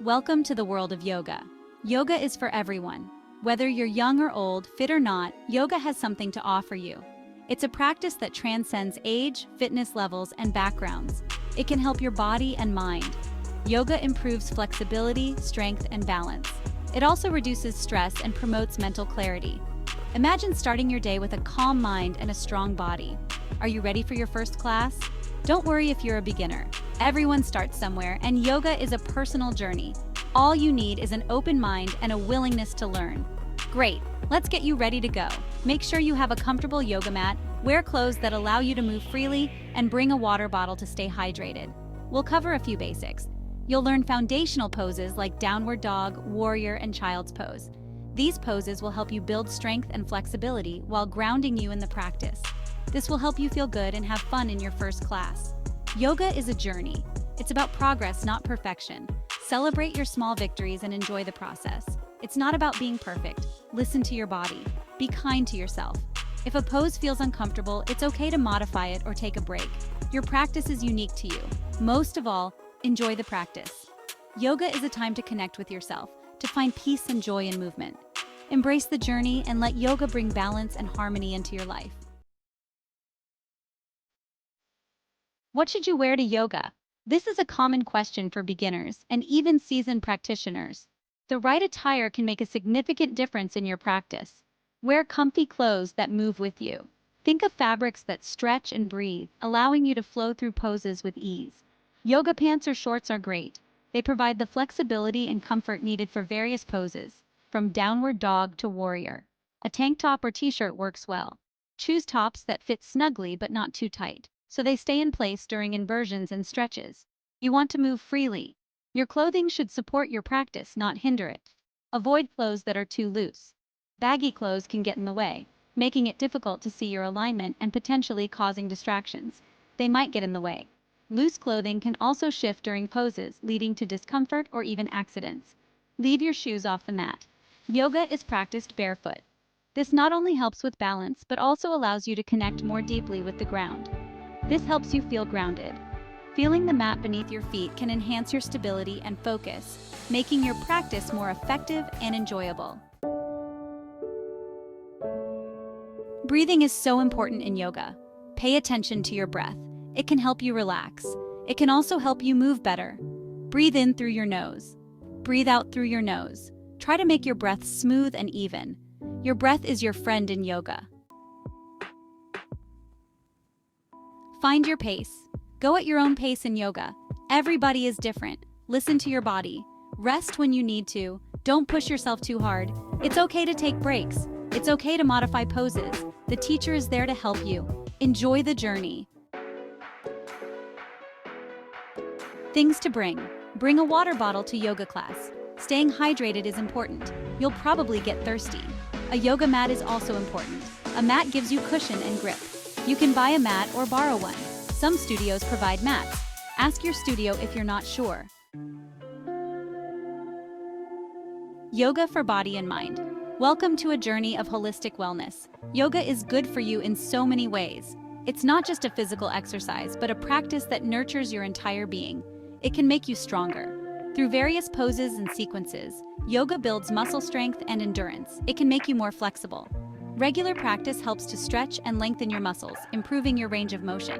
Welcome to the world of yoga. Yoga is for everyone. Whether you're young or old, fit or not, yoga has something to offer you. It's a practice that transcends age, fitness levels, and backgrounds. It can help your body and mind. Yoga improves flexibility, strength, and balance. It also reduces stress and promotes mental clarity. Imagine starting your day with a calm mind and a strong body. Are you ready for your first class? Don't worry if you're a beginner. Everyone starts somewhere, and yoga is a personal journey. All you need is an open mind and a willingness to learn. Great, let's get you ready to go. Make sure you have a comfortable yoga mat, wear clothes that allow you to move freely, and bring a water bottle to stay hydrated. We'll cover a few basics. You'll learn foundational poses like downward dog, warrior, and child's pose. These poses will help you build strength and flexibility while grounding you in the practice. This will help you feel good and have fun in your first class. Yoga is a journey. It's about progress, not perfection. Celebrate your small victories and enjoy the process. It's not about being perfect. Listen to your body. Be kind to yourself. If a pose feels uncomfortable, it's okay to modify it or take a break. Your practice is unique to you. Most of all, enjoy the practice. Yoga is a time to connect with yourself, to find peace and joy in movement. Embrace the journey and let yoga bring balance and harmony into your life. What should you wear to yoga? This is a common question for beginners and even seasoned practitioners. The right attire can make a significant difference in your practice. Wear comfy clothes that move with you. Think of fabrics that stretch and breathe, allowing you to flow through poses with ease. Yoga pants or shorts are great. They provide the flexibility and comfort needed for various poses, from downward dog to warrior. A tank top or t-shirt works well. Choose tops that fit snugly but not too tight, so they stay in place during inversions and stretches. You want to move freely. Your clothing should support your practice, not hinder it. Avoid clothes that are too loose. Baggy clothes can get in the way, making it difficult to see your alignment and potentially causing distractions. They might get in the way. Loose clothing can also shift during poses, leading to discomfort or even accidents. Leave your shoes off the mat. Yoga is practiced barefoot. This not only helps with balance, but also allows you to connect more deeply with the ground. This helps you feel grounded. Feeling the mat beneath your feet can enhance your stability and focus, making your practice more effective and enjoyable. Breathing is so important in yoga. Pay attention to your breath. It can help you relax. It can also help you move better. Breathe in through your nose. Breathe out through your nose. Try to make your breath smooth and even. Your breath is your friend in yoga. Find your pace. Go at your own pace in yoga. Everybody is different. Listen to your body. Rest when you need to. Don't push yourself too hard. It's okay to take breaks. It's okay to modify poses. The teacher is there to help you. Enjoy the journey. Things to bring. Bring a water bottle to yoga class. Staying hydrated is important. You'll probably get thirsty. A yoga mat is also important. A mat gives you cushion and grip. You can buy a mat or borrow one. Some studios provide mats. Ask your studio if you're not sure. Yoga for body and mind. Welcome to a journey of holistic wellness. Yoga is good for you in so many ways. It's not just a physical exercise, but a practice that nurtures your entire being. It can make you stronger. Through various poses and sequences, yoga builds muscle strength and endurance. It can make you more flexible. Regular practice helps to stretch and lengthen your muscles, improving your range of motion.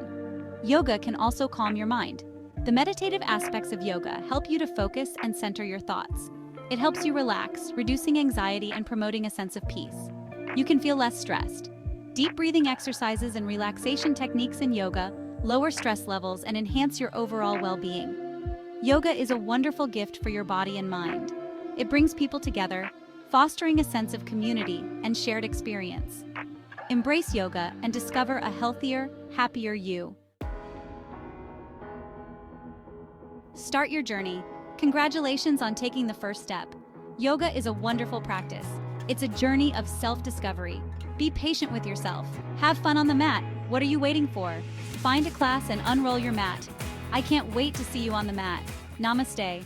Yoga can also calm your mind. The meditative aspects of yoga help you to focus and center your thoughts. It helps you relax, reducing anxiety and promoting a sense of peace. You can feel less stressed. Deep breathing exercises and relaxation techniques in yoga lower stress levels and enhance your overall well-being. Yoga is a wonderful gift for your body and mind. It brings people together, fostering a sense of community and shared experience. Embrace yoga and discover a healthier, happier you. Start your journey. Congratulations on taking the first step. Yoga is a wonderful practice. It's a journey of self-discovery. Be patient with yourself. Have fun on the mat. What are you waiting for? Find a class and unroll your mat. I can't wait to see you on the mat. Namaste.